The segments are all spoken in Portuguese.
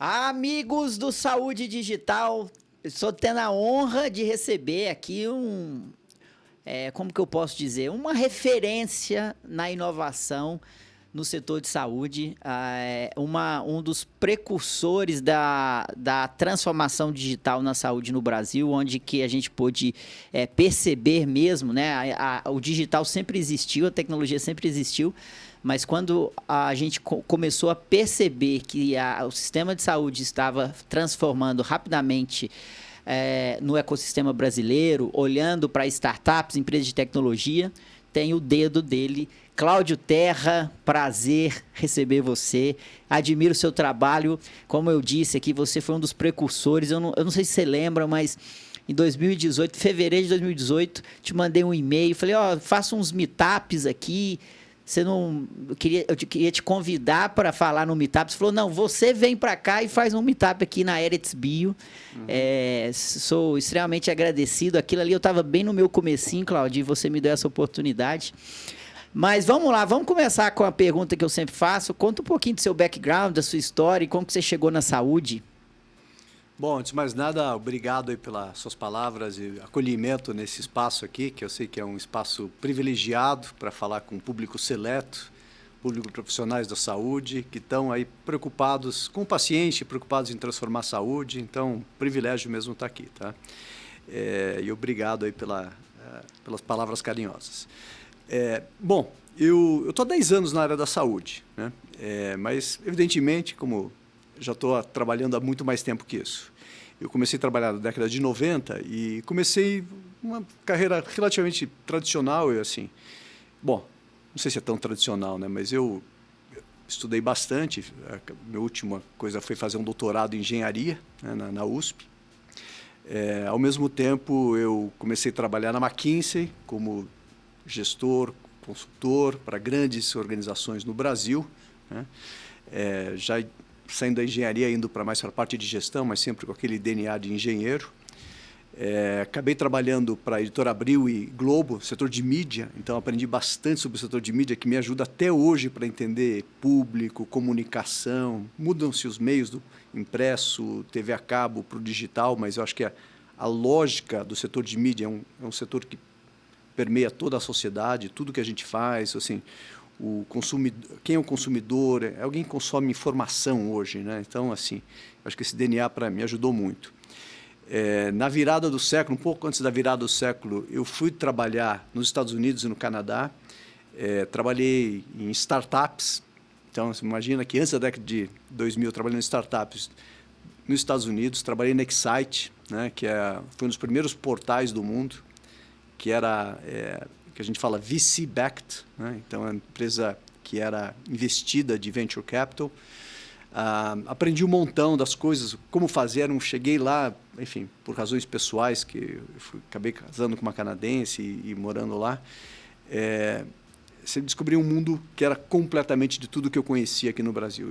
Amigos do Saúde Digital, estou tendo a honra de receber aqui como que eu posso dizer, uma referência na inovação no setor de saúde, um dos precursores da transformação digital na saúde no Brasil, onde que a gente pôde perceber mesmo, né? O digital sempre existiu, a tecnologia sempre existiu, mas quando a gente começou a perceber que o sistema de saúde estava transformando rapidamente no ecossistema brasileiro, olhando para startups, empresas de tecnologia, tem o dedo dele. Cláudio Terra, prazer receber você. Admiro o seu trabalho. Como eu disse aqui, você foi um dos precursores. Eu não sei se você lembra, mas em 2018, fevereiro de 2018, te mandei um e-mail. Falei, faça uns meetups aqui. Eu queria te convidar para falar no meetup. Você falou, não, você vem para cá e faz um meetup aqui na Eretz Bio. Sou extremamente agradecido. Aquilo ali eu estava bem no meu comecinho, Cláudio, e você me deu essa oportunidade. Mas vamos lá, vamos começar com a pergunta que eu sempre faço. Conta um pouquinho do seu background, da sua história e como que você chegou na saúde. Bom, antes de mais nada, obrigado aí pelas suas palavras e acolhimento nesse espaço aqui, que eu sei que é um espaço privilegiado para falar com um público seleto, público profissionais da saúde, que estão aí preocupados com o paciente, preocupados em transformar a saúde. Então, privilégio mesmo estar aqui, tá? E obrigado aí pelas palavras carinhosas. Bom, eu estou há 10 anos na área da saúde, né? Mas, evidentemente, como já estou trabalhando há muito mais tempo que isso. Eu comecei a trabalhar na década de 90 e comecei uma carreira relativamente tradicional. Bom, não sei se é tão tradicional, né? Mas eu estudei bastante. A minha última coisa foi fazer um doutorado em engenharia, né, na USP. Ao mesmo tempo, eu comecei a trabalhar na McKinsey como gestor, consultor para grandes organizações no Brasil, né? Já saindo da engenharia, indo mais para a parte de gestão, mas sempre com aquele DNA de engenheiro. Acabei trabalhando para a Editora Abril e Globo, setor de mídia, então aprendi bastante sobre o setor de mídia, que me ajuda até hoje para entender público, comunicação. Mudam-se os meios do impresso, TV a cabo para o digital, mas eu acho que a lógica do setor de mídia é um setor que permeia toda a sociedade, tudo que a gente faz, assim. Quem é o consumidor? É alguém que consome informação hoje, né? Então, assim, acho que esse DNA me ajudou muito. Na virada do século, um pouco antes da virada do século, eu fui trabalhar nos Estados Unidos e no Canadá. Trabalhei em startups. Então, você imagina que antes da década de 2000, eu trabalhei em startups nos Estados Unidos. Trabalhei na Excite, né, que foi um dos primeiros portais do mundo, que era... que a gente fala VC-backed, né? Então, é uma empresa que era investida de venture capital. Aprendi um montão das coisas, como fazer. Cheguei lá, enfim, por razões pessoais, que acabei casando com uma canadense e morando lá. Você descobriu um mundo que era completamente de tudo que eu conhecia aqui no Brasil.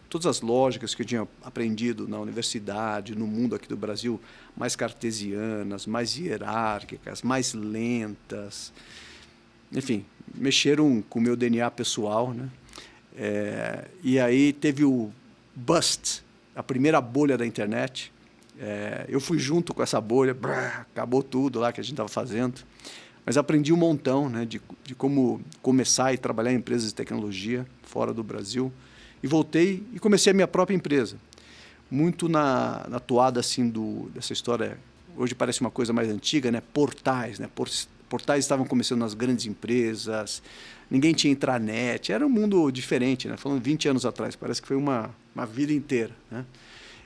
Todas as lógicas que eu tinha aprendido na universidade, no mundo aqui do Brasil, mais cartesianas, mais hierárquicas, mais lentas. Enfim, mexeram com o meu DNA pessoal, né? E aí teve o bust, a primeira bolha da internet. Eu fui junto com essa bolha, acabou tudo lá que a gente estava fazendo. Mas aprendi um montão, né, de como começar e trabalhar em empresas de tecnologia fora do Brasil. E voltei e comecei a minha própria empresa. Muito na toada assim, dessa história, hoje parece uma coisa mais antiga, né? Portais. Né? Portais estavam começando nas grandes empresas, ninguém tinha intranet, era um mundo diferente, né? Falando 20 anos atrás, parece que foi uma vida inteira. Né?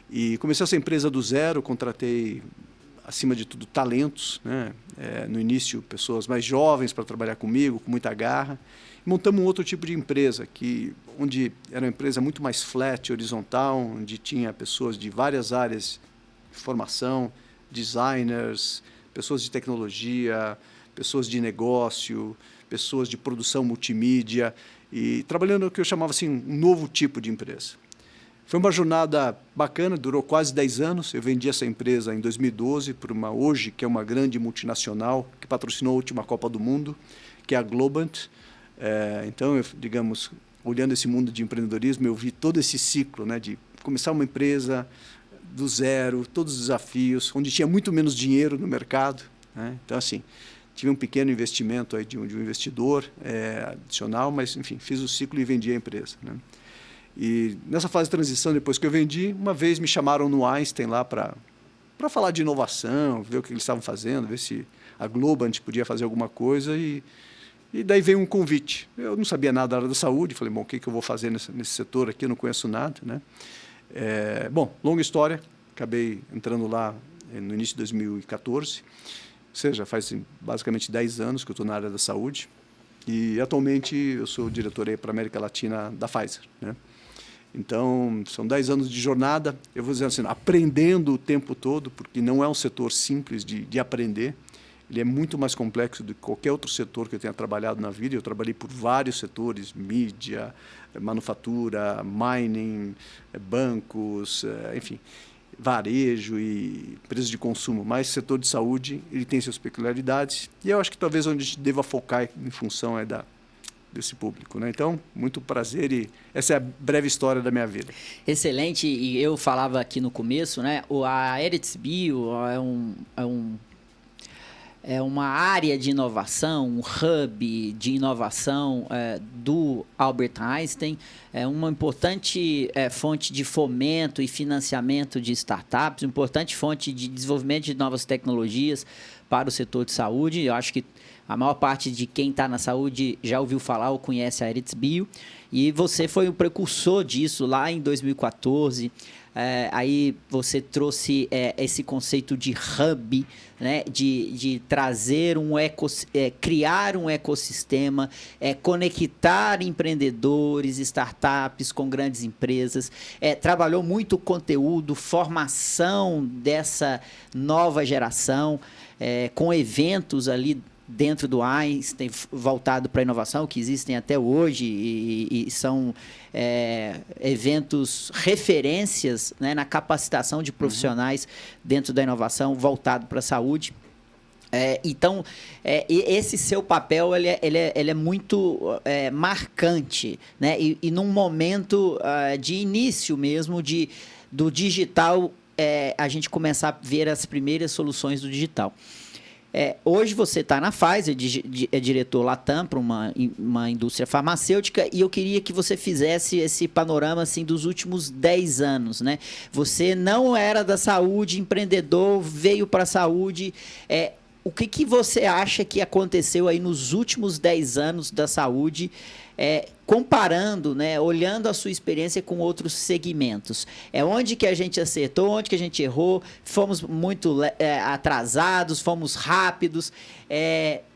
E comecei essa empresa do zero, contratei, acima de tudo, talentos. Né? No início, pessoas mais jovens para trabalhar comigo, com muita garra. Montamos um outro tipo de empresa, onde era uma empresa muito mais flat, horizontal, onde tinha pessoas de várias áreas de formação, designers, pessoas de tecnologia, pessoas de negócio, pessoas de produção multimídia, e trabalhando no que eu chamava assim, um novo tipo de empresa. Foi uma jornada bacana, durou quase 10 anos. Eu vendi essa empresa em 2012 para hoje, que é uma grande multinacional, que patrocinou a última Copa do Mundo, que é a Globant. Então, digamos, olhando esse mundo de empreendedorismo, eu vi todo esse ciclo, né, de começar uma empresa do zero, todos os desafios, onde tinha muito menos dinheiro no mercado, né? Então, assim, tive um pequeno investimento aí de um investidor adicional, mas, enfim, fiz o ciclo e vendi a empresa, né? E nessa fase de transição, depois que eu vendi, uma vez me chamaram no Einstein lá para falar de inovação, ver o que eles estavam fazendo, ver se a Globant podia fazer alguma coisa. E daí veio um convite. Eu não sabia nada da área da saúde, falei, bom, o que eu vou fazer nesse setor aqui? Eu não conheço nada, né? Bom, longa história, acabei entrando lá no início de 2014, ou seja, faz basicamente 10 anos que eu estou na área da saúde, e atualmente eu sou diretor para a América Latina da Pfizer, né? Então, são 10 anos de jornada, eu vou dizer assim, aprendendo o tempo todo, porque não é um setor simples de aprender, ele é muito mais complexo do que qualquer outro setor que eu tenha trabalhado na vida. Eu trabalhei por vários setores, mídia, manufatura, mining, bancos, enfim, varejo e empresas de consumo. Mas o setor de saúde, ele tem suas peculiaridades, e eu acho que talvez onde a gente deva focar em função desse público, né? Então, muito prazer, e essa é a breve história da minha vida. Excelente, e eu falava aqui no começo, né? A Eretz Bio é uma área de inovação, um hub de inovação do Albert Einstein, é uma importante fonte de fomento e financiamento de startups, uma importante fonte de desenvolvimento de novas tecnologias para o setor de saúde. Eu acho que a maior parte de quem está na saúde já ouviu falar ou conhece a Eretz Bio, e você foi o precursor disso lá em 2014. Aí você trouxe esse conceito de hub, né? de trazer criar um ecossistema, conectar empreendedores, startups com grandes empresas. Trabalhou muito conteúdo, formação dessa nova geração, com eventos ali dentro do Einstein, voltado para a inovação, que existem até hoje, e são eventos referências, né, na capacitação de profissionais dentro da inovação, voltado para a saúde. Então, esse seu papel ele é muito marcante, né? E num momento de início mesmo do digital, a gente começar a ver as primeiras soluções do digital. Hoje você está na Pfizer, é diretor Latam para uma indústria farmacêutica, e eu queria que você fizesse esse panorama assim, dos últimos 10 anos, né? Você não era da saúde, empreendedor, veio para a saúde. O que você acha que aconteceu aí nos últimos 10 anos da saúde, comparando, né, olhando a sua experiência com outros segmentos? Onde que a gente acertou, onde que a gente errou, fomos muito atrasados, fomos rápidos?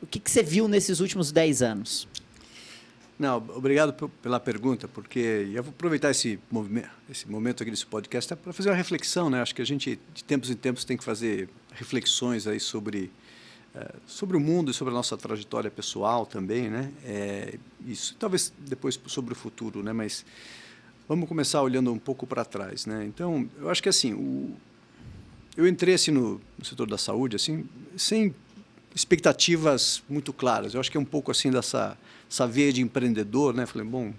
O que você viu nesses últimos 10 anos? Não, obrigado pela pergunta, porque eu vou aproveitar esse momento aqui desse podcast para fazer uma reflexão, né? Acho que a gente, de tempos em tempos, tem que fazer reflexões aí sobre o mundo e sobre a nossa trajetória pessoal também, né? Isso, talvez depois sobre o futuro, né? Mas vamos começar olhando um pouco para trás, né? Então, eu acho que assim, eu entrei assim no setor da saúde assim, sem expectativas muito claras. Eu acho que é um pouco assim dessa veia de empreendedor, né? Falei, bom,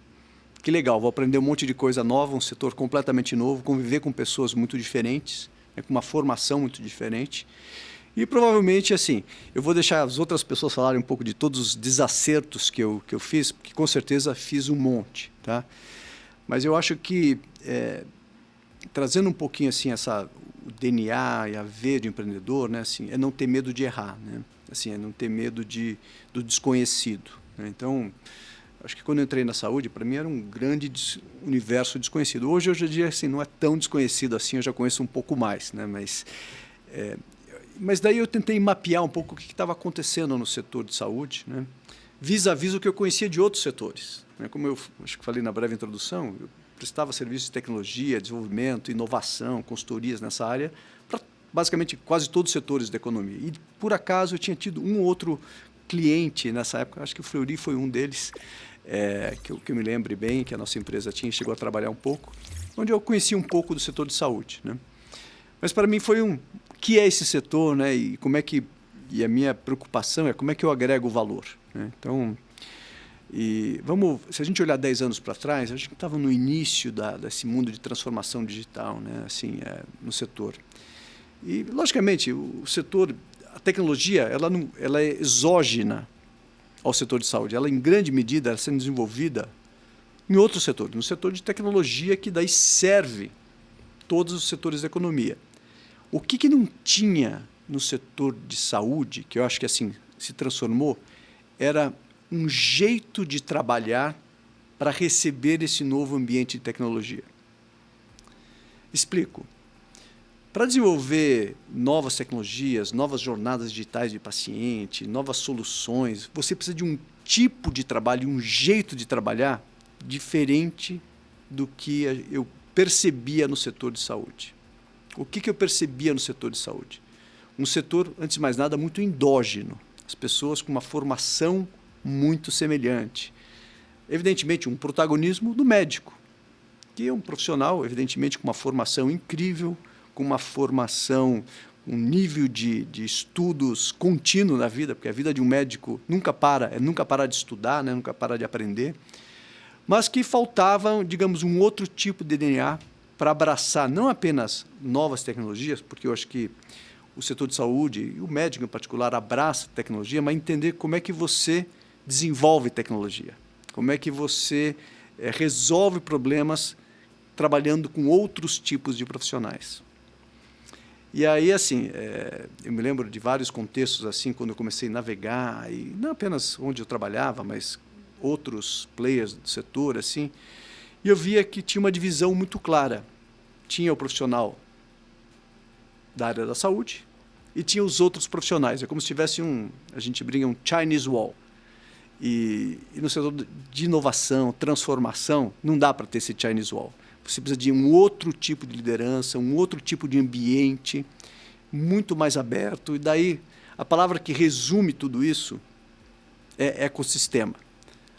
que legal, vou aprender um monte de coisa nova, um setor completamente novo, conviver com pessoas muito diferentes, né? Com uma formação muito diferente. E provavelmente, assim, eu vou deixar as outras pessoas falarem um pouco de todos os desacertos que eu fiz, porque com certeza fiz um monte, tá? Mas eu acho que, trazendo um pouquinho assim, o DNA e a veia de empreendedor, né, assim, é não ter medo de errar, né? Assim, é não ter medo do desconhecido, né? Então, acho que quando eu entrei na saúde, para mim era um grande universo desconhecido. Hoje em dia, assim, não é tão desconhecido assim, eu já conheço um pouco mais, né? Mas daí eu tentei mapear um pouco o que estava acontecendo no setor de saúde, né? Vis-à-vis o que eu conhecia de outros setores, né? Como eu acho que falei na breve introdução, eu prestava serviços de tecnologia, desenvolvimento, inovação, consultorias nessa área para basicamente quase todos os setores da economia. E, por acaso, eu tinha tido um ou outro cliente nessa época, acho que o Fleury foi um deles, que eu me lembre bem, que a nossa empresa chegou a trabalhar um pouco, onde eu conheci um pouco do setor de saúde, né? Mas para mim foi o que é esse setor, né? E a minha preocupação é como é que eu agrego valor, né? Então, E se a gente olhar 10 anos para trás, a gente estava no início desse mundo de transformação digital, né? Assim, no setor. E, logicamente, o setor, a tecnologia, ela é exógena ao setor de saúde. Ela, em grande medida, está sendo desenvolvida em outro setor, no setor de tecnologia, que daí serve todos os setores da economia. O que não tinha no setor de saúde, que eu acho que assim se transformou, era um jeito de trabalhar para receber esse novo ambiente de tecnologia. Explico. Para desenvolver novas tecnologias, novas jornadas digitais de paciente, novas soluções, você precisa de um tipo de trabalho, um jeito de trabalhar diferente do que eu percebia no setor de saúde. O que eu percebia no setor de saúde? Um setor, antes de mais nada, muito endógeno. As pessoas com uma formação muito semelhante. Evidentemente, um protagonismo do médico, que é um profissional, evidentemente, com uma formação incrível, com uma formação, um nível de estudos contínuo na vida, porque a vida de um médico nunca para de estudar, né? Nunca para de aprender, mas que faltava, digamos, um outro tipo de DNA para abraçar não apenas novas tecnologias, porque eu acho que o setor de saúde, e o médico em particular, abraça a tecnologia, mas entender como é que você desenvolve tecnologia, como é que você resolve problemas trabalhando com outros tipos de profissionais. E aí, assim, eu me lembro de vários contextos, assim, quando eu comecei a navegar, e não apenas onde eu trabalhava, mas outros players do setor, assim, e eu via que tinha uma divisão muito clara. Tinha o profissional da área da saúde e tinha os outros profissionais. É como se tivesse a gente brinca, um Chinese Wall. E no setor de inovação, transformação, não dá para ter esse Chinese Wall. Você precisa de um outro tipo de liderança, um outro tipo de ambiente, muito mais aberto. E daí, a palavra que resume tudo isso é ecossistema.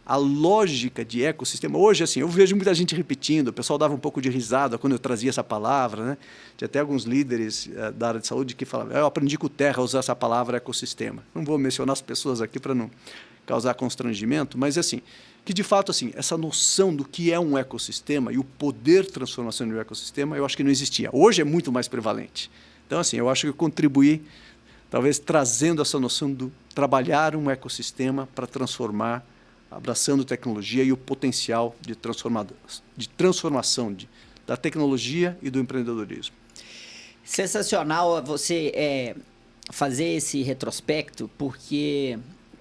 A lógica de ecossistema, hoje, assim, eu vejo muita gente repetindo, o pessoal dava um pouco de risada quando eu trazia essa palavra, né? Tinha até alguns líderes da área de saúde que falavam, eu aprendi com o Terra a usar essa palavra ecossistema. Não vou mencionar as pessoas aqui para não causar constrangimento, mas assim, que de fato assim, essa noção do que é um ecossistema e o poder de transformação de um ecossistema, eu acho que não existia. Hoje é muito mais prevalente. Então, assim, eu acho que eu contribuí, talvez trazendo essa noção do trabalhar um ecossistema para transformar, abraçando tecnologia e o potencial de transformação da tecnologia e do empreendedorismo. Sensacional você fazer esse retrospecto, porque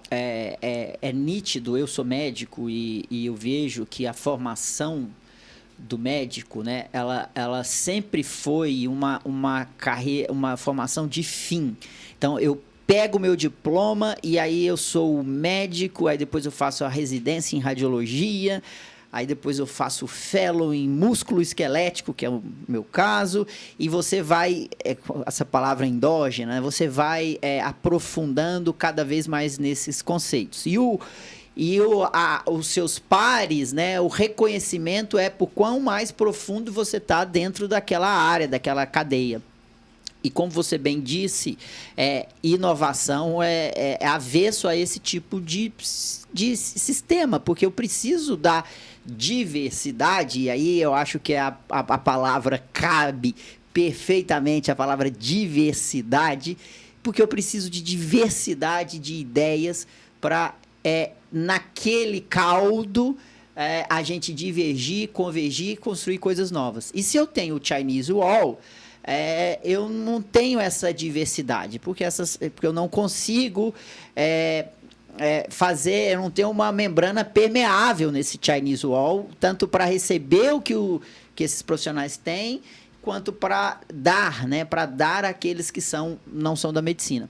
é nítido, eu sou médico e eu vejo que a formação do médico, né, ela sempre foi uma carreira, uma formação de fim. Então, eu pego o meu diploma e aí eu sou médico, aí depois eu faço a residência em radiologia, aí depois eu faço fellow em músculo esquelético, que é o meu caso, e você vai, essa palavra endógena, né, você vai aprofundando cada vez mais nesses conceitos. Os seus pares, né, o reconhecimento é por quão mais profundo você está dentro daquela área, daquela cadeia. E como você bem disse, inovação é avesso a esse tipo de sistema, porque eu preciso da diversidade, e aí eu acho que a palavra cabe perfeitamente, a palavra diversidade, porque eu preciso de diversidade de ideias para, naquele caldo, a gente divergir, convergir, construir coisas novas. E se eu tenho o Chinese Wall, eu não tenho essa diversidade, porque eu não consigo fazer, eu não tenho uma membrana permeável nesse Chinese Wall, tanto para receber o que esses profissionais têm, quanto para dar, né, para dar àqueles que não são da medicina.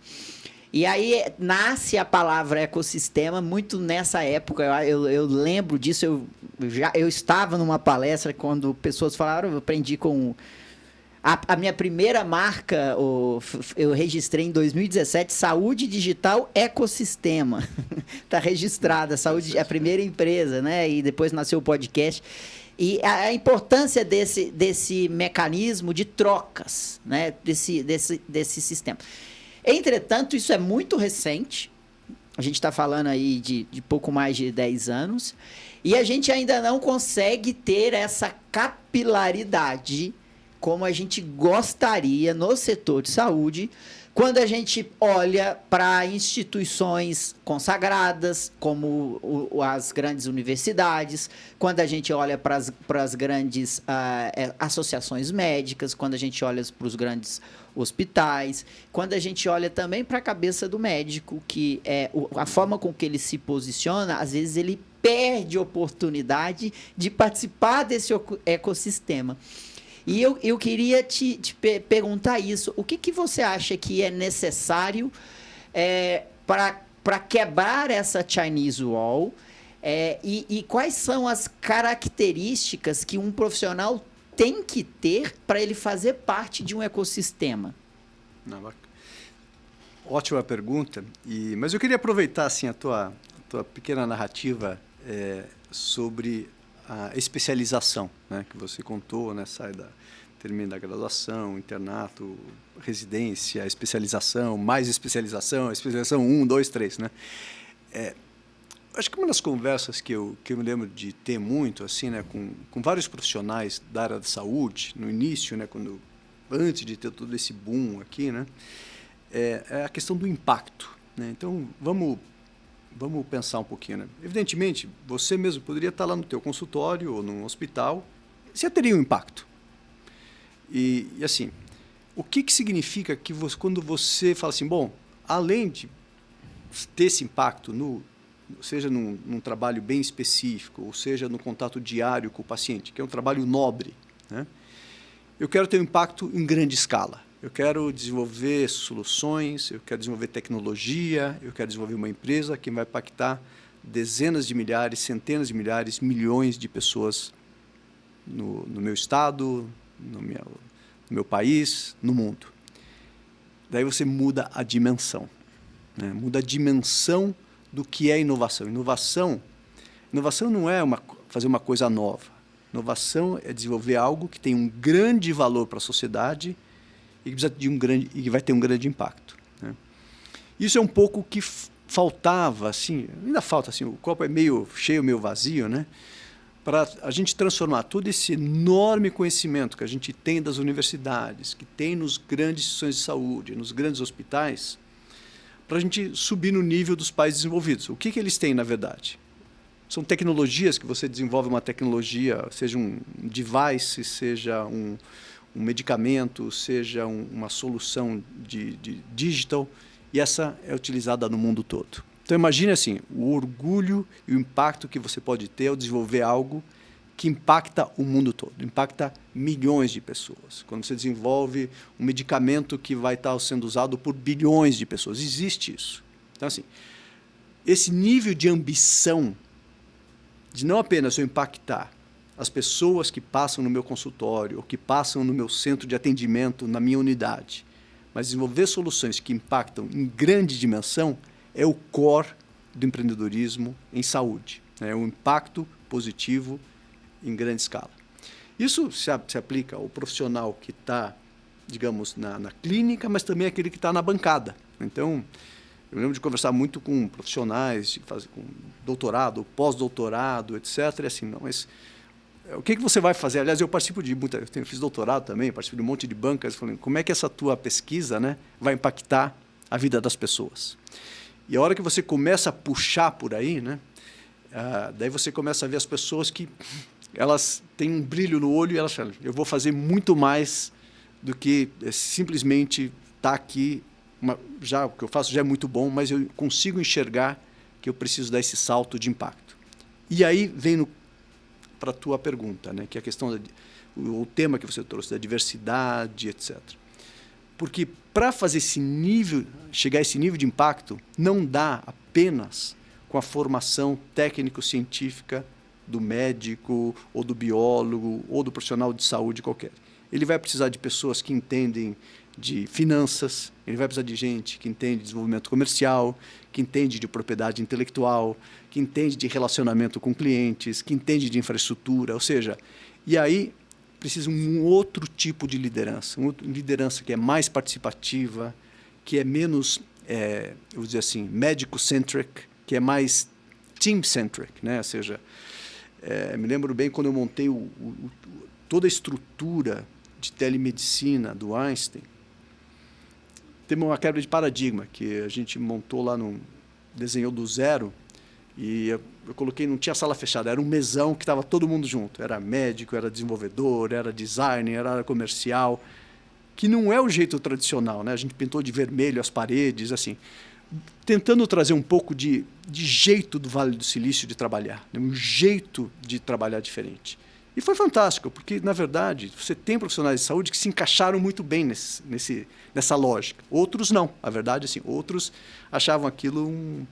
E aí nasce a palavra ecossistema muito nessa época. Eu lembro disso, eu estava numa palestra quando pessoas falaram, eu aprendi com... A minha primeira marca, eu registrei em 2017, Saúde Digital Ecossistema. Está registrada, Saúde é a primeira empresa, né? E depois nasceu o podcast. E a importância desse mecanismo de trocas, né? Desse sistema. Entretanto, isso é muito recente, A gente está falando aí de pouco mais de 10 anos. E a gente ainda não consegue ter essa capilaridade como a gente gostaria no setor de saúde, quando a gente olha para instituições consagradas, como as grandes universidades, quando a gente olha para as grandes associações médicas, quando a gente olha para os grandes hospitais, quando a gente olha também para a cabeça do médico, que é a forma com que ele se posiciona, às vezes ele perde a oportunidade de participar desse ecossistema. E eu queria te perguntar isso. O que você acha que é necessário para quebrar essa Chinese Wall? E quais são as características que um profissional tem que ter para ele fazer parte de um ecossistema? Ótima pergunta. Mas eu queria aproveitar assim, a tua pequena narrativa sobre a especialização, né, que você contou, né, termina a graduação, internato, residência, especialização, mais especialização 1, 2, 3, né? Acho que uma das conversas que eu me lembro de ter muito, assim, né, com vários profissionais da área da saúde, no início, né, antes de ter todo esse boom aqui, né, é a questão do impacto, né? Então, vamos pensar um pouquinho, né? Evidentemente, você mesmo poderia estar lá no teu consultório ou num hospital, você teria um impacto. E assim, o que significa que quando você fala assim, bom, além de ter esse impacto, seja num trabalho bem específico, ou seja no contato diário com o paciente, que é um trabalho nobre, né? Eu quero ter um impacto em grande escala. Eu quero desenvolver soluções, eu quero desenvolver tecnologia, eu quero desenvolver uma empresa que vai impactar dezenas de milhares, centenas de milhares, milhões de pessoas no meu estado, no meu país, no mundo. Daí você muda a dimensão, né? Muda a dimensão do que é inovação. Inovação não é fazer uma coisa nova. Inovação é desenvolver algo que tem um grande valor para a sociedade e que vai ter um grande impacto, né? Isso é um pouco o que faltava, assim, ainda falta, assim, o copo é meio cheio, meio vazio, né? Para a gente transformar todo esse enorme conhecimento que a gente tem das universidades, que tem nos grandes instituições de saúde, nos grandes hospitais, para a gente subir no nível dos países desenvolvidos. O que eles têm, na verdade? São tecnologias que você desenvolve uma tecnologia, seja um device, seja um medicamento, seja uma solução de digital, e essa é utilizada no mundo todo. Então, imagine assim, o orgulho e o impacto que você pode ter ao desenvolver algo que impacta o mundo todo, impacta milhões de pessoas. Quando você desenvolve um medicamento que vai estar sendo usado por bilhões de pessoas, existe isso. Então, assim, esse nível de ambição de não apenas eu impactar as pessoas que passam no meu consultório ou que passam no meu centro de atendimento, na minha unidade, mas desenvolver soluções que impactam em grande dimensão é o core do empreendedorismo em saúde. É um impacto positivo em grande escala. Isso se aplica ao profissional que está, digamos, na clínica, mas também aquele que está na bancada. Então, eu lembro de conversar muito com profissionais, com doutorado, pós-doutorado, etc. E assim, não, mas o que você vai fazer? Aliás, eu participo eu fiz doutorado também, participo de um monte de bancas, falando, como é que essa tua pesquisa, né, vai impactar a vida das pessoas? E a hora que você começa a puxar por aí, né, daí você começa a ver as pessoas que elas têm um brilho no olho e elas falam, eu vou fazer muito mais do que simplesmente estar aqui. O que eu faço já é muito bom, mas eu consigo enxergar que eu preciso dar esse salto de impacto. E aí vem para a tua pergunta, né, que é a questão o tema que você trouxe da diversidade, etc. Porque para chegar a esse nível de impacto, não dá apenas com a formação técnico-científica do médico, ou do biólogo, ou do profissional de saúde qualquer. Ele vai precisar de pessoas que entendem de finanças, ele vai precisar de gente que entende de desenvolvimento comercial, que entende de propriedade intelectual, que entende de relacionamento com clientes, que entende de infraestrutura, ou seja, e aí precisa um outro tipo de liderança, uma liderança que é mais participativa, que é menos eu vou dizer assim, médico-centric, que é mais team-centric, né? Ou seja, me lembro bem quando eu montei toda a estrutura de telemedicina do Einstein, teve uma quebra de paradigma, que a gente montou lá, desenhou do zero, e eu coloquei, não tinha sala fechada, era um mesão que estava todo mundo junto. Era médico, era desenvolvedor, era designer, era área comercial, que não é o jeito tradicional, né? A gente pintou de vermelho as paredes, assim, tentando trazer um pouco de jeito do Vale do Silício de trabalhar, né? Um jeito de trabalhar diferente. E foi fantástico, porque, na verdade, você tem profissionais de saúde que se encaixaram muito bem nessa lógica. Outros não. A verdade, assim, outros achavam aquilo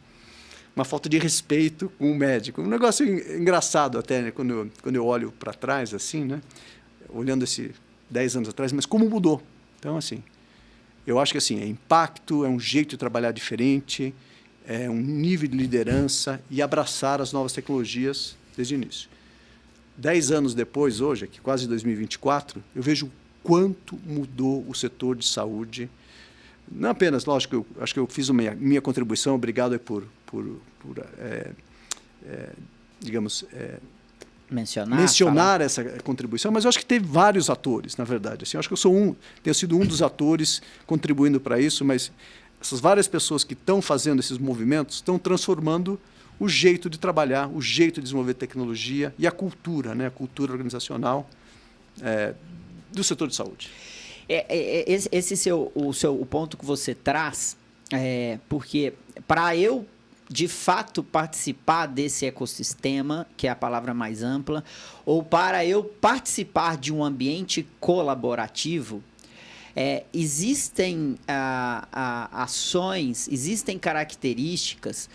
uma falta de respeito com o médico. Um negócio engraçado até, né? Quando eu olho para trás, assim, né? Olhando 10 anos atrás, mas como mudou. Então, assim, eu acho que assim, é impacto, é um jeito de trabalhar diferente, é um nível de liderança e abraçar as novas tecnologias desde o início. 10 anos depois, hoje, aqui quase 2024, eu vejo o quanto mudou o setor de saúde. Não apenas, lógico, acho que eu fiz minha contribuição, obrigado por digamos, mencionar essa contribuição, mas eu acho que teve vários atores, na verdade. Assim, eu acho que tenho sido um dos atores contribuindo para isso, mas essas várias pessoas que estão fazendo esses movimentos estão transformando o jeito de trabalhar, o jeito de desenvolver tecnologia e a cultura, né? A cultura organizacional do setor de saúde. O ponto que você traz, porque para eu, de fato, participar desse ecossistema, que é a palavra mais ampla, ou para eu participar de um ambiente colaborativo, existem ações, existem características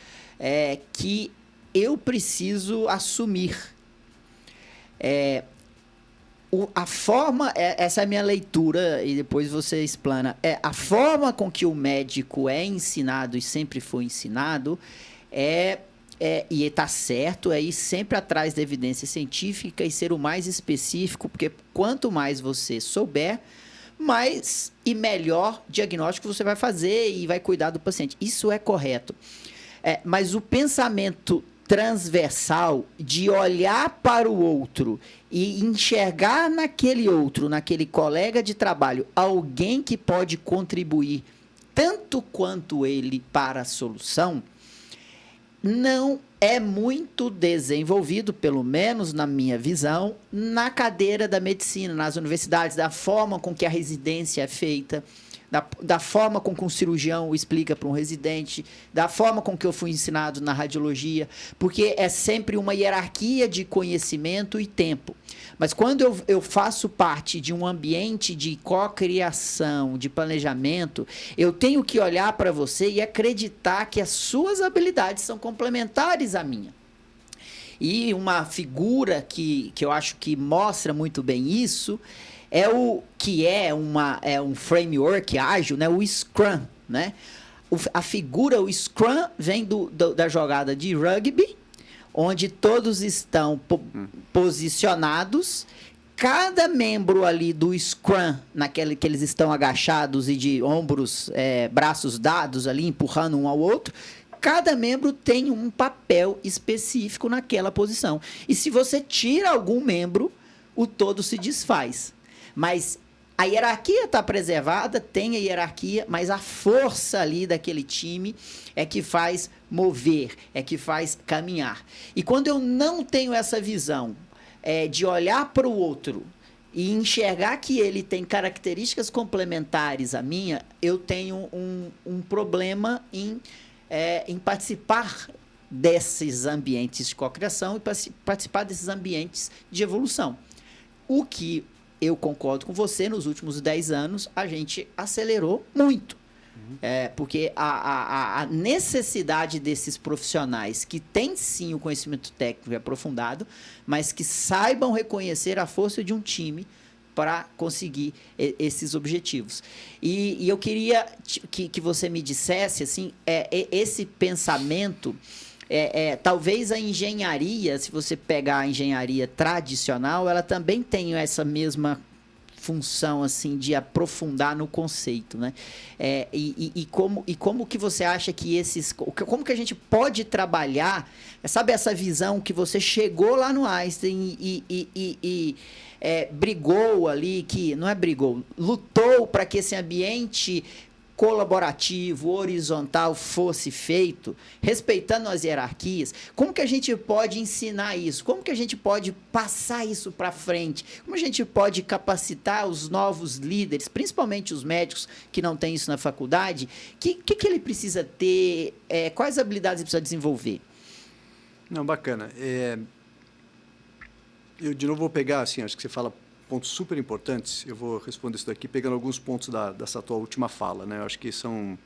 que eu preciso assumir. A forma, essa é a minha leitura, e depois você explana, a forma com que o médico é ensinado e sempre foi ensinado e está certo, é ir sempre atrás da evidência científica e ser o mais específico, porque quanto mais você souber, mais e melhor diagnóstico você vai fazer e vai cuidar do paciente. Isso é correto. Mas o pensamento transversal de olhar para o outro e enxergar naquele outro, naquele colega de trabalho, alguém que pode contribuir tanto quanto ele para a solução, não é muito desenvolvido, pelo menos na minha visão, na cadeira da medicina, nas universidades, da forma com que a residência é feita, da forma com que um cirurgião explica para um residente, da forma com que eu fui ensinado na radiologia, porque é sempre uma hierarquia de conhecimento e tempo. Mas quando eu faço parte de um ambiente de cocriação, de planejamento, eu tenho que olhar para você e acreditar que as suas habilidades são complementares à minha. E uma figura que eu acho que mostra muito bem isso é um framework ágil, né? O Scrum, né? O Scrum vem da jogada de rugby, onde todos estão posicionados, cada membro ali do Scrum, naquele que eles estão agachados e de ombros, braços dados ali, empurrando um ao outro, cada membro tem um papel específico naquela posição. E se você tira algum membro, o todo se desfaz. Mas a hierarquia está preservada, tem a hierarquia, mas a força ali daquele time é que faz mover, é que faz caminhar. E quando eu não tenho essa visão de olhar para o outro e enxergar que ele tem características complementares à minha, eu tenho um problema em participar desses ambientes de cocriação e participar desses ambientes de evolução. O que eu concordo com você, nos últimos 10 anos, a gente acelerou muito. Porque a necessidade desses profissionais que têm, sim, o conhecimento técnico aprofundado, mas que saibam reconhecer a força de um time para conseguir esses objetivos. E eu queria que você me dissesse, assim, esse pensamento... talvez a engenharia, se você pegar a engenharia tradicional, ela também tem essa mesma função assim de aprofundar no conceito, né? Como que você acha que como que a gente pode trabalhar, sabe, essa visão que você chegou lá no Einstein brigou ali, que não é brigou, lutou para que esse ambiente colaborativo, horizontal fosse feito, respeitando as hierarquias. Como que a gente pode ensinar isso? Como que a gente pode passar isso para frente? Como a gente pode capacitar os novos líderes, principalmente os médicos que não têm isso na faculdade? Que ele precisa ter? Quais habilidades ele precisa desenvolver? Não, bacana. Eu, de novo, vou pegar, assim, acho que você fala pontos super importantes. Eu vou responder isso daqui pegando alguns pontos dessa tua última fala, né? Eu acho que são...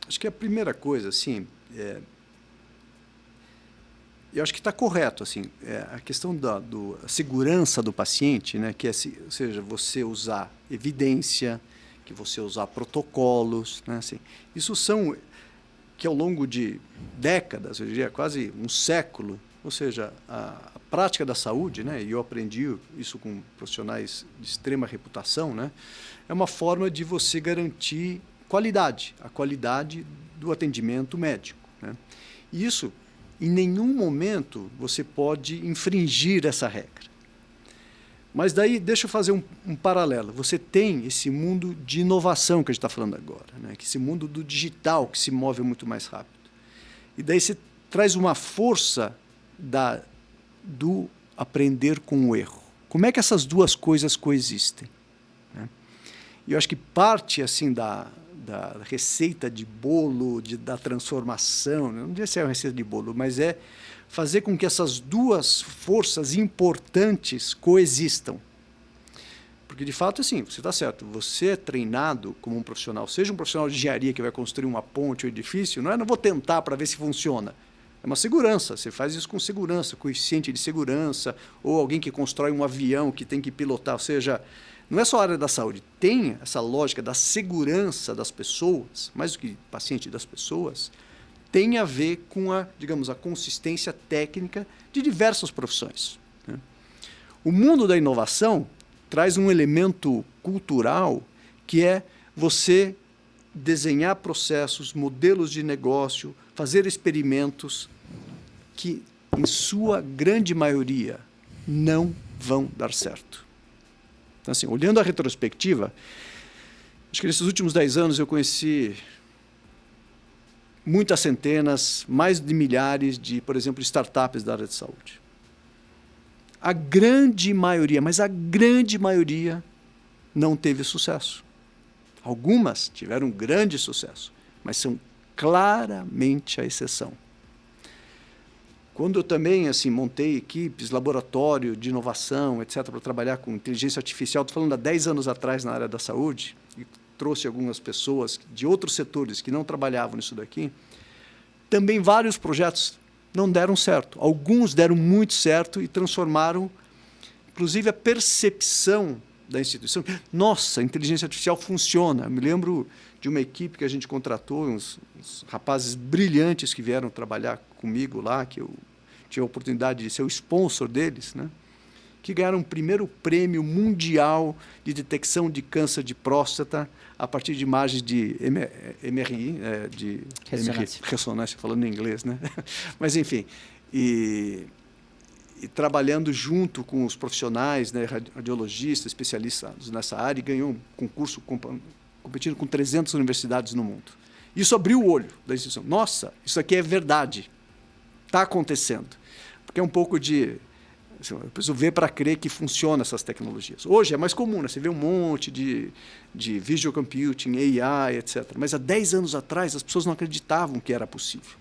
acho que a primeira coisa, assim, eu acho que está correto, assim, a questão da segurança do paciente, né? Que ou seja, você usar evidência, que você usar protocolos, né? Assim, isso são que ao longo de décadas, eu diria quase um século, ou seja, a prática da saúde, né, e eu aprendi isso com profissionais de extrema reputação, né, é uma forma de você garantir a qualidade do atendimento médico, né. E isso, em nenhum momento, você pode infringir essa regra. Mas daí, deixa eu fazer um paralelo. Você tem esse mundo de inovação que a gente está falando agora, né, que esse mundo do digital que se move muito mais rápido. E daí você traz uma força do aprender com o erro. Como é que essas duas coisas coexistem? Né? E eu acho que parte assim da receita de bolo, da transformação, não deve ser uma receita de bolo, mas é fazer com que essas duas forças importantes coexistam. Porque, de fato, assim, você está certo, você é treinado como um profissional, seja um profissional de engenharia que vai construir uma ponte ou edifício, não vou tentar para ver se funciona. É uma segurança, você faz isso com segurança, coeficiente de segurança, ou alguém que constrói um avião que tem que pilotar, ou seja, não é só a área da saúde, tem essa lógica da segurança das pessoas, mais do que paciente das pessoas, tem a ver com digamos, a consistência técnica de diversas profissões, né? O mundo da inovação traz um elemento cultural que é você desenhar processos, modelos de negócio, fazer experimentos que, em sua grande maioria, não vão dar certo. Então, assim, olhando a retrospectiva, acho que nesses últimos 10 anos eu conheci muitas centenas, mais de milhares de, por exemplo, startups da área de saúde. A grande maioria, mas a grande maioria, não teve sucesso. Algumas tiveram grande sucesso, mas são claramente a exceção. Quando eu também assim, montei equipes, laboratório de inovação, etc., para trabalhar com inteligência artificial, estou falando há 10 anos atrás na área da saúde, e trouxe algumas pessoas de outros setores que não trabalhavam nisso daqui, também vários projetos não deram certo. Alguns deram muito certo e transformaram, inclusive, a percepção da instituição. Nossa, a inteligência artificial funciona. Eu me lembro de uma equipe que a gente contratou, uns rapazes brilhantes que vieram trabalhar comigo lá, que eu tive a oportunidade de ser o sponsor deles, né? Que ganharam o primeiro prêmio mundial de detecção de câncer de próstata a partir de imagens de MRI, de ressonância, falando em inglês, né? Mas, enfim, e trabalhando junto com os profissionais, né, radiologistas, especialistas nessa área, e ganhou um concurso competindo com 300 universidades no mundo. Isso abriu o olho da instituição. Nossa, isso aqui é verdade. Está acontecendo. Porque é um pouco de... Assim, eu preciso ver para crer que funcionam essas tecnologias. Hoje é mais comum, né? Você vê um monte de visual computing, AI, etc. Mas há 10 anos atrás as pessoas não acreditavam que era possível.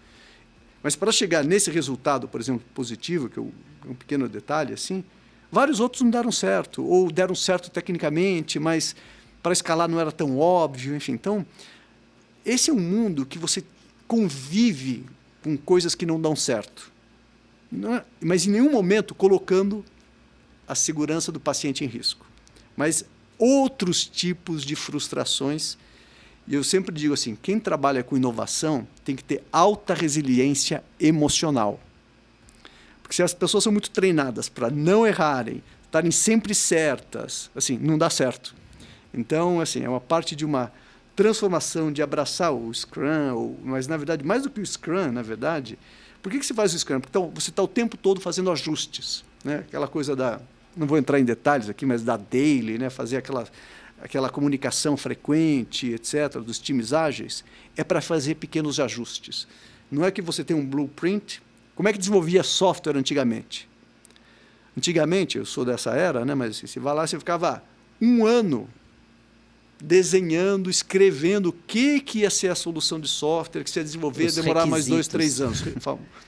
Mas para chegar nesse resultado, por exemplo, positivo, que é um pequeno detalhe, assim, vários outros não deram certo, ou deram certo tecnicamente, mas para escalar não era tão óbvio, enfim. Então, esse é um mundo que você convive com coisas que não dão certo. Mas em nenhum momento colocando a segurança do paciente em risco. Mas outros tipos de frustrações. E eu sempre digo assim, quem trabalha com inovação tem que ter alta resiliência emocional. Porque se as pessoas são muito treinadas para não errarem, estarem sempre certas, assim, não dá certo. Então, assim, é uma parte de uma transformação, de abraçar o Scrum, mas, na verdade, mais do que o Scrum, na verdade, por que você faz o Scrum? Porque você está o tempo todo fazendo ajustes, né? Aquela coisa da, não vou entrar em detalhes aqui, mas da daily, né? Fazer aquela comunicação frequente, etc., dos times ágeis, é para fazer pequenos ajustes. Não é que você tem um blueprint. Como é que desenvolvia software antigamente? Antigamente, eu sou dessa era, né? Mas você vai lá, você ficava 1 ano desenhando, escrevendo o que ia ser a solução de software, que você ia desenvolver, ia demorar mais 2, 3 anos.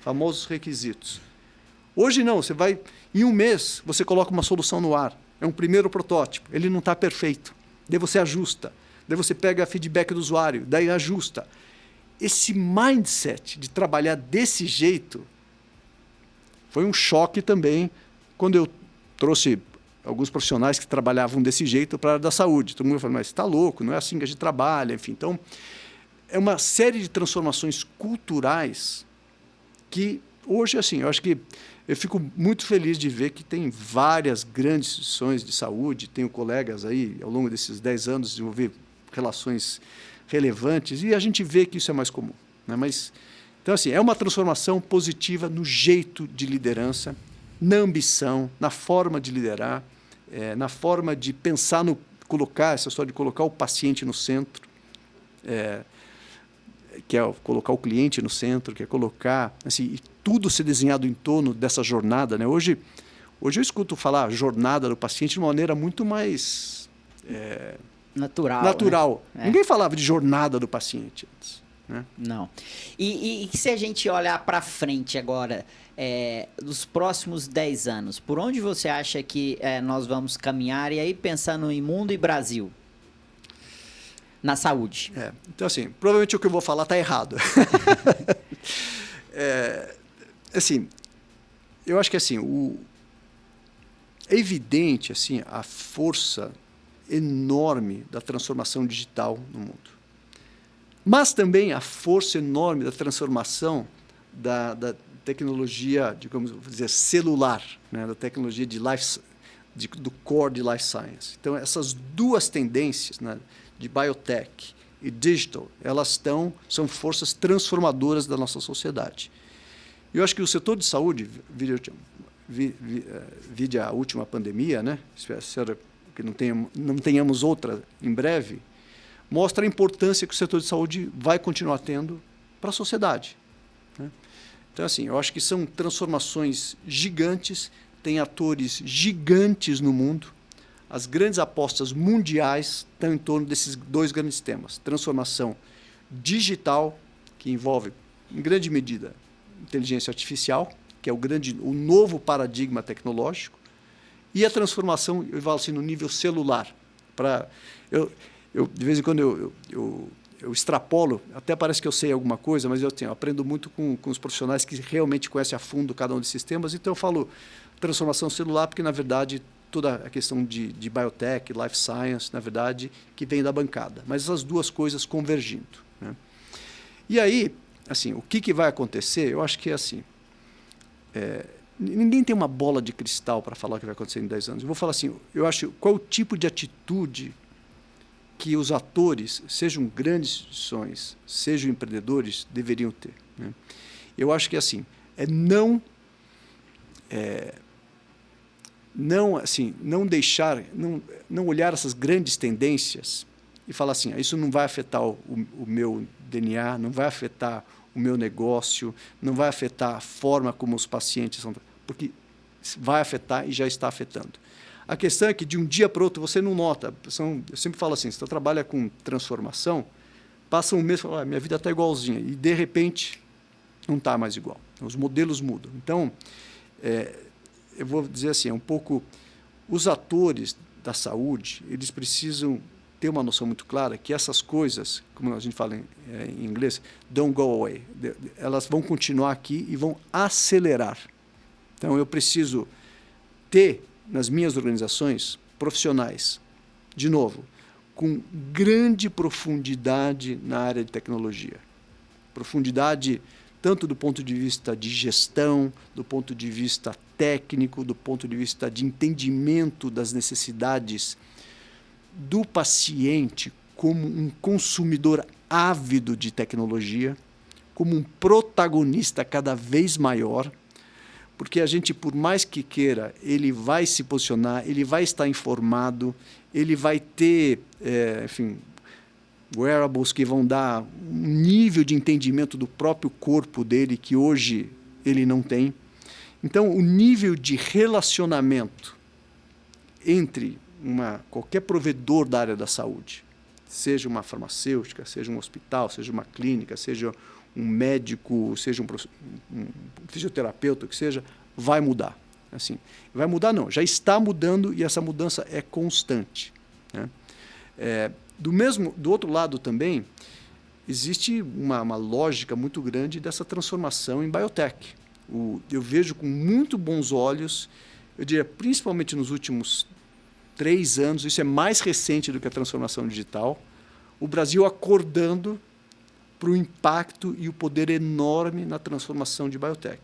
Famosos requisitos. Hoje não, você vai, em 1 mês, você coloca uma solução no ar. É um primeiro protótipo, ele não está perfeito. Daí você ajusta, daí você pega feedback do usuário, daí ajusta. Esse mindset de trabalhar desse jeito foi um choque também quando eu trouxe alguns profissionais que trabalhavam desse jeito para a área da saúde. Todo mundo falou, mas você está louco, não é assim que a gente trabalha. Enfim, então, é uma série de transformações culturais que hoje, assim, eu acho que eu fico muito feliz de ver que tem várias grandes instituições de saúde, tenho colegas aí, ao longo desses 10 anos, desenvolver relações relevantes, e a gente vê que isso é mais comum, né? Mas, então, assim, é uma transformação positiva no jeito de liderança, na ambição, na forma de liderar, na forma de pensar colocar essa história de colocar o paciente no centro, que é colocar o cliente no centro, que é colocar, assim, e tudo ser desenhado em torno dessa jornada, né? Hoje eu escuto falar jornada do paciente de uma maneira muito mais natural. Né? Ninguém falava de jornada do paciente antes, né? Não. E se a gente olhar para frente agora, dos próximos 10 anos, por onde você acha que nós vamos caminhar? E aí pensando em mundo e Brasil, na saúde. Então, assim, provavelmente o que eu vou falar está errado. Assim, eu acho que assim, é evidente assim, a força enorme da transformação digital no mundo. Mas também a força enorme da transformação da tecnologia, digamos, vou dizer, celular, né? Da tecnologia do core de life science. Então, essas duas tendências, né, de biotech e digital, elas são forças transformadoras da nossa sociedade. Eu acho que o setor de saúde, vide a última pandemia, né? Espero que não tenhamos outra em breve, mostra a importância que o setor de saúde vai continuar tendo para a sociedade, né? Então, assim, eu acho que são transformações gigantes, tem atores gigantes no mundo. As grandes apostas mundiais estão em torno desses 2 grandes temas. Transformação digital, que envolve, em grande medida, inteligência artificial, que é o novo paradigma tecnológico, e a transformação, eu falo assim, no nível celular. De vez em quando eu extrapolo, até parece que eu sei alguma coisa, mas eu aprendo muito com os profissionais que realmente conhecem a fundo cada um desses temas. Então, eu falo transformação celular, porque, na verdade, toda a questão de biotech, life science, na verdade, que vem da bancada. Mas essas duas coisas convergindo, né? E aí, assim, o que vai acontecer? Eu acho que é assim, ninguém tem uma bola de cristal para falar o que vai acontecer em 10 anos. Eu vou falar assim, eu acho, qual o tipo de atitude que os atores, sejam grandes instituições, sejam empreendedores, deveriam ter, né? Eu acho que assim, não olhar essas grandes tendências e falar assim, isso não vai afetar o meu DNA, não vai afetar o meu negócio, não vai afetar a forma como os pacientes são, porque vai afetar e já está afetando. A questão é que de um dia para o outro você não nota. Eu sempre falo assim, se você trabalha com transformação, passa um mês e fala, minha vida está igualzinha, e de repente não está mais igual. Os modelos mudam. Então, eu vou dizer assim, um pouco, os atores da saúde, eles precisam ter uma noção muito clara que essas coisas, como a gente fala em inglês, don't go away. Elas vão continuar aqui e vão acelerar. Então, eu preciso ter nas minhas organizações profissionais, de novo, com grande profundidade na área de tecnologia. Profundidade tanto do ponto de vista de gestão, do ponto de vista técnico, do ponto de vista de entendimento das necessidades do paciente como um consumidor ávido de tecnologia, como um protagonista cada vez maior, porque a gente, por mais que queira, ele vai se posicionar, ele vai estar informado, ele vai ter, enfim, wearables que vão dar um nível de entendimento do próprio corpo dele que hoje ele não tem. Então, o nível de relacionamento entre qualquer provedor da área da saúde, seja uma farmacêutica, seja um hospital, seja uma clínica, seja um médico, seja um fisioterapeuta, o que seja, vai mudar. Assim, vai mudar não, já está mudando e essa mudança é constante, né? Do outro lado também, existe uma lógica muito grande dessa transformação em biotech. Eu vejo com muito bons olhos, eu diria principalmente nos últimos 3 anos, isso é mais recente do que a transformação digital, o Brasil acordando para o impacto e o poder enorme na transformação de biotech.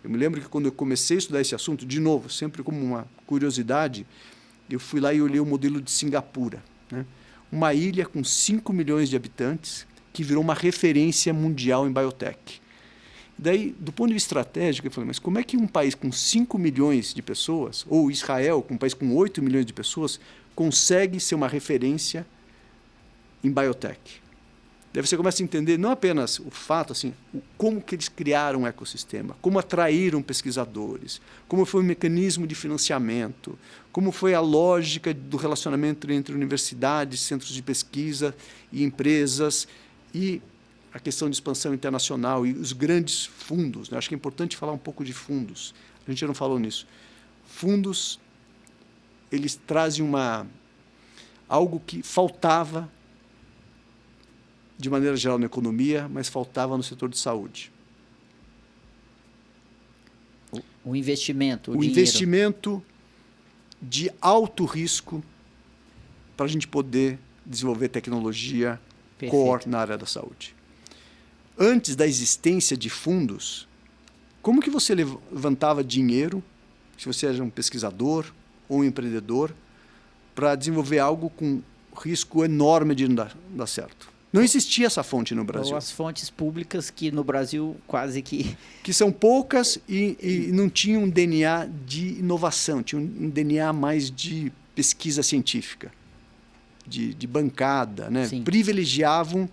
Eu me lembro que quando eu comecei a estudar esse assunto, de novo, sempre como uma curiosidade, eu fui lá e olhei o modelo de Singapura, né? Uma ilha com 5 milhões de habitantes que virou uma referência mundial em biotech. Daí, do ponto de vista estratégico, eu falei, mas como é que um país com 5 milhões de pessoas, ou Israel, um país com 8 milhões de pessoas, consegue ser uma referência em biotech? Daí você começa a entender não apenas o fato, assim, como que eles criaram um ecossistema, como atraíram pesquisadores, como foi o mecanismo de financiamento, como foi a lógica do relacionamento entre universidades, centros de pesquisa e empresas, e a questão de expansão internacional e os grandes fundos, né? Acho que é importante falar um pouco de fundos. A gente não falou nisso. Fundos, eles trazem algo que faltava de maneira geral na economia, mas faltava no setor de saúde. O investimento, o dinheiro. Investimento de alto risco para a gente poder desenvolver tecnologia core na área da saúde. Antes da existência de fundos, como que você levantava dinheiro, se você era um pesquisador ou um empreendedor, para desenvolver algo com risco enorme de não dar certo? Não existia essa fonte no Brasil. Ou as fontes públicas que no Brasil quase que... Que são poucas e não tinham um DNA de inovação, tinham um DNA mais de pesquisa científica, de bancada, né? Privilegiavam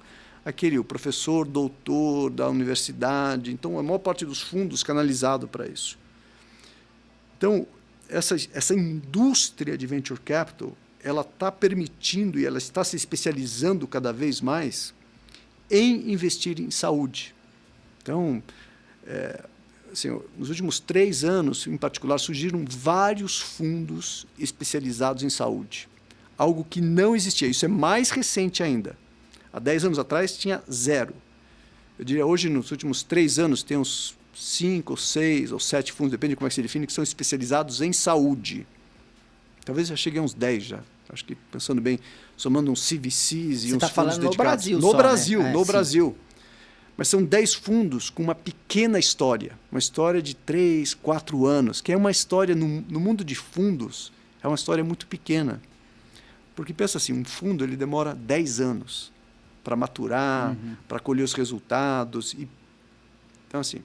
o professor, doutor da universidade. Então, a maior parte dos fundos canalizado para isso. Então, essa indústria de venture capital, ela está permitindo e ela está se especializando cada vez mais em investir em saúde. Então, assim, nos últimos 3 anos, em particular, surgiram vários fundos especializados em saúde. Algo que não existia. Isso é mais recente ainda. Há 10 anos atrás tinha 0. Eu diria, hoje, nos últimos 3 anos, tem uns 5, ou 6 ou 7 fundos, depende de como é que se define, que são especializados em saúde. Talvez já cheguei a uns 10 já. Acho que, pensando bem, somando uns CVCs e uns fundos falando dedicados. No Brasil no só, Brasil, né? No Brasil. Mas são 10 fundos com uma pequena história. Uma história de 3, 4 anos, que é uma história, no mundo de fundos, é uma história muito pequena. Porque, pensa assim, um fundo ele demora 10 anos para maturar, para colher os resultados. Então, assim,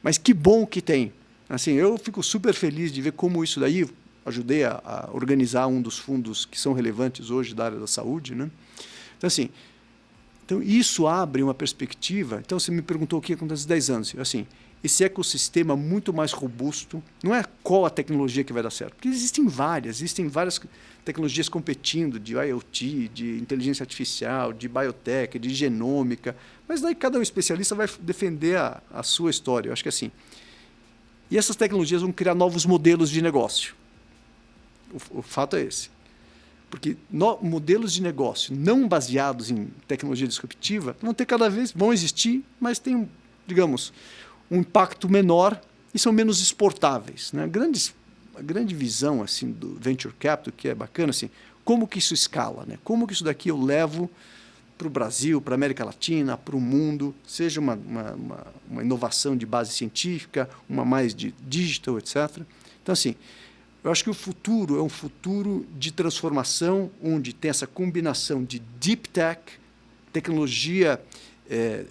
mas que bom que tem. Assim, eu fico super feliz de ver como isso daí... Ajudei a organizar um dos fundos que são relevantes hoje da área da saúde, né? Então, assim, isso abre uma perspectiva. Então, você me perguntou o que acontece há 10 anos. Assim, esse ecossistema muito mais robusto, não é qual a tecnologia que vai dar certo, porque existem várias tecnologias competindo, de IoT, de inteligência artificial, de biotech, de genômica, mas daí cada um especialista vai defender a sua história. Eu acho que assim. E essas tecnologias vão criar novos modelos de negócio. O fato é esse. Porque modelos de negócio não baseados em tecnologia disruptiva vão existir, mas têm, digamos, um impacto menor e são menos exportáveis, né? A grande visão assim, do venture capital, que é bacana, assim, como que isso escala, né? Como que isso daqui eu levo para o Brasil, para a América Latina, para o mundo, seja uma inovação de base científica, uma mais de digital, etc. Então, assim, eu acho que o futuro é um futuro de transformação, onde tem essa combinação de deep tech, tecnologia,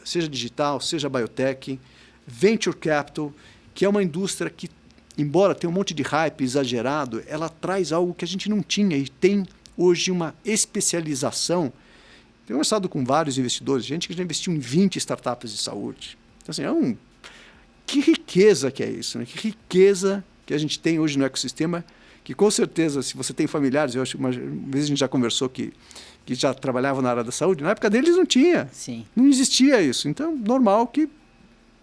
seja digital, seja biotech, venture capital, que é uma indústria que, embora tenha um monte de hype exagerado, ela traz algo que a gente não tinha e tem hoje uma especialização. Tenho conversado com vários investidores, gente que já investiu em 20 startups de saúde. Então, assim, que riqueza que é isso, né? Que riqueza que a gente tem hoje no ecossistema, que com certeza, se você tem familiares, eu acho, uma vez a gente já conversou que já trabalhavam na área da saúde, na época deles não tinha. Sim. Não existia isso. Então, normal que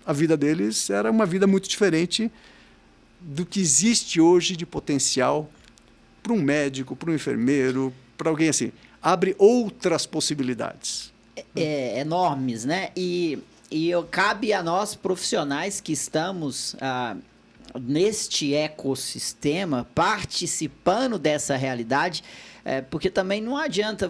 a vida deles era uma vida muito diferente do que existe hoje de potencial para um médico, para um enfermeiro, para alguém assim. Abre outras possibilidades. Enormes, né? E cabe a nós, profissionais que estamos neste ecossistema, participando dessa realidade, porque também não adianta,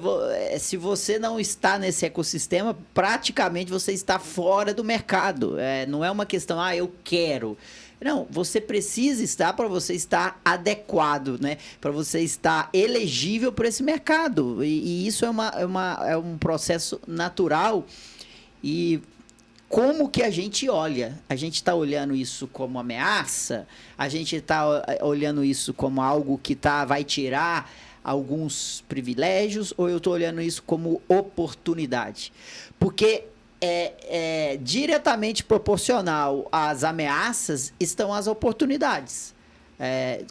se você não está nesse ecossistema, praticamente você está fora do mercado. Não é uma questão, eu quero. Não, você precisa estar para você estar adequado, né? Para você estar elegível para esse mercado. E isso é um processo natural. E como que a gente olha? A gente está olhando isso como ameaça? A gente está olhando isso como algo que vai tirar alguns privilégios? Ou eu estou olhando isso como oportunidade? Porque diretamente proporcional às ameaças estão as oportunidades.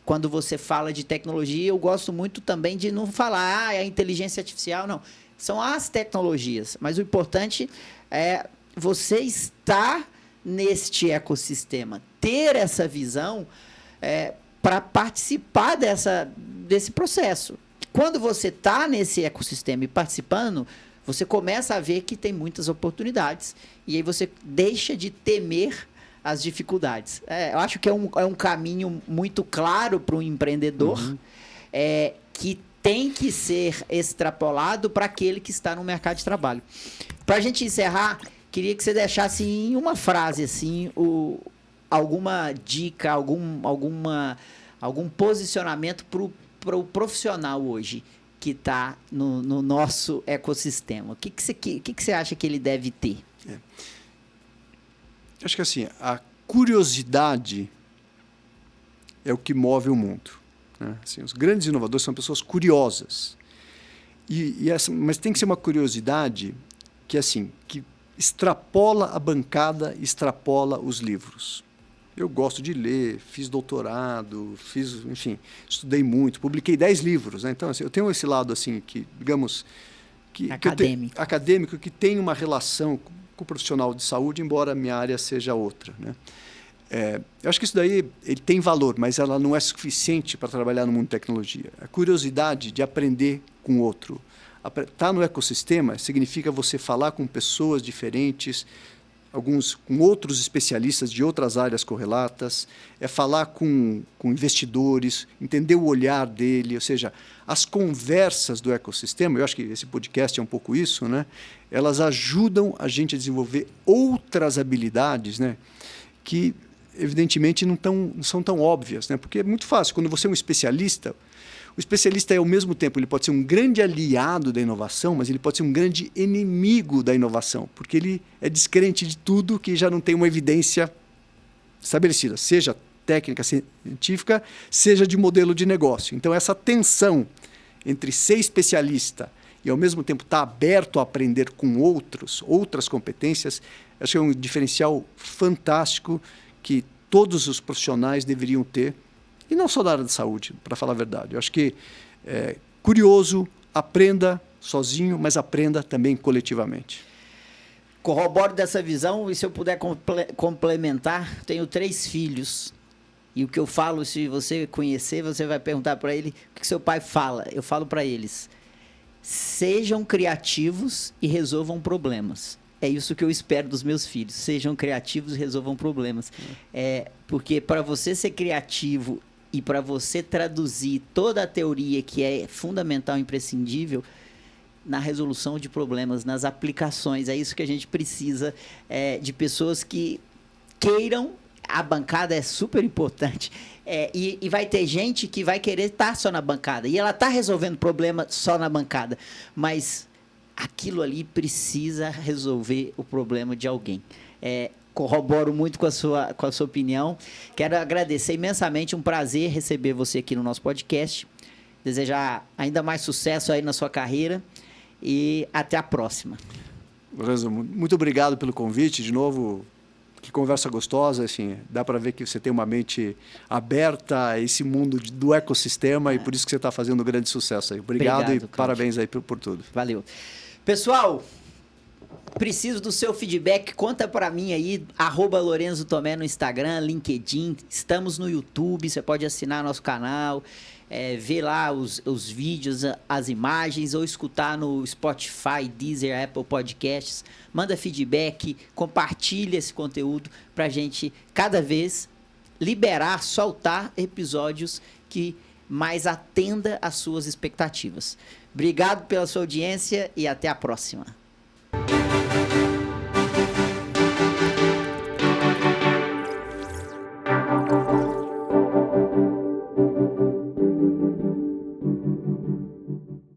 Quando você fala de tecnologia, eu gosto muito também de não falar a inteligência artificial, não. São as tecnologias, mas o importante é você estar neste ecossistema, ter essa visão para participar desse processo. Quando você está nesse ecossistema e participando, você começa a ver que tem muitas oportunidades e aí você deixa de temer as dificuldades. Eu acho que é um caminho muito claro para um empreendedor, que tem que ser extrapolado para aquele que está no mercado de trabalho. Para a gente encerrar, queria que você deixasse em uma frase assim, alguma dica, algum posicionamento para o profissional hoje que está no nosso ecossistema. O que você acha que ele deve ter? Acho que assim, a curiosidade é o que move o mundo, né? Assim, os grandes inovadores são pessoas curiosas. Mas tem que ser uma curiosidade que, assim, que extrapola a bancada, extrapola os livros. Eu gosto de ler, fiz doutorado, enfim, estudei muito, publiquei 10 livros, né? Então, assim, eu tenho esse lado, assim, que, digamos... acadêmico, que tem uma relação com o profissional de saúde, embora a minha área seja outra, né? Eu acho que isso daí ele tem valor, mas ela não é suficiente para trabalhar no mundo de tecnologia. A curiosidade de aprender com o outro. Estar no ecossistema significa você falar com pessoas diferentes, alguns com outros especialistas de outras áreas correlatas, falar com investidores, entender o olhar dele, ou seja, as conversas do ecossistema, eu acho que esse podcast é um pouco isso, né? Elas ajudam a gente a desenvolver outras habilidades, né? Que, evidentemente, não são tão óbvias, né? Porque é muito fácil, quando você é um especialista, o especialista ao mesmo tempo, ele pode ser um grande aliado da inovação, mas ele pode ser um grande inimigo da inovação, porque ele é descrente de tudo que já não tem uma evidência estabelecida, seja técnica científica, seja de modelo de negócio. Então, essa tensão entre ser especialista e, ao mesmo tempo, estar aberto a aprender com outras competências, acho que é um diferencial fantástico que todos os profissionais deveriam ter. E não só da área da saúde, para falar a verdade. Eu acho que, curioso, aprenda sozinho, mas aprenda também coletivamente. Corroboro dessa visão, e se eu puder complementar, tenho 3 filhos. E o que eu falo, se você conhecer, você vai perguntar para ele o que seu pai fala. Eu falo para eles, sejam criativos e resolvam problemas. É isso que eu espero dos meus filhos. Sejam criativos e resolvam problemas. Porque para você ser criativo e para você traduzir toda a teoria que é fundamental e imprescindível, na resolução de problemas, nas aplicações. É isso que a gente precisa, de pessoas que queiram. A bancada é super importante. E vai ter gente que vai querer estar só na bancada. E ela está resolvendo problema só na bancada. Mas aquilo ali precisa resolver o problema de alguém. Corroboro muito com a sua opinião. Quero agradecer imensamente. Um prazer receber você aqui no nosso podcast. Desejar ainda mais sucesso aí na sua carreira. E até a próxima. Lorenzo, muito obrigado pelo convite. De novo, que conversa gostosa. Assim, dá para ver que você tem uma mente aberta a esse mundo do ecossistema e por isso que você está fazendo um grande sucesso aí. Obrigado e Cláudio. Parabéns aí por tudo. Valeu. Pessoal, preciso do seu feedback. Conta para mim aí, @Lorenzo Tomé no Instagram, LinkedIn. Estamos no YouTube, você pode assinar nosso canal. Ver lá os vídeos, as imagens, ou escutar no Spotify, Deezer, Apple Podcasts. Manda feedback, compartilha esse conteúdo para a gente cada vez liberar, soltar episódios que mais atenda às suas expectativas. Obrigado pela sua audiência e até a próxima.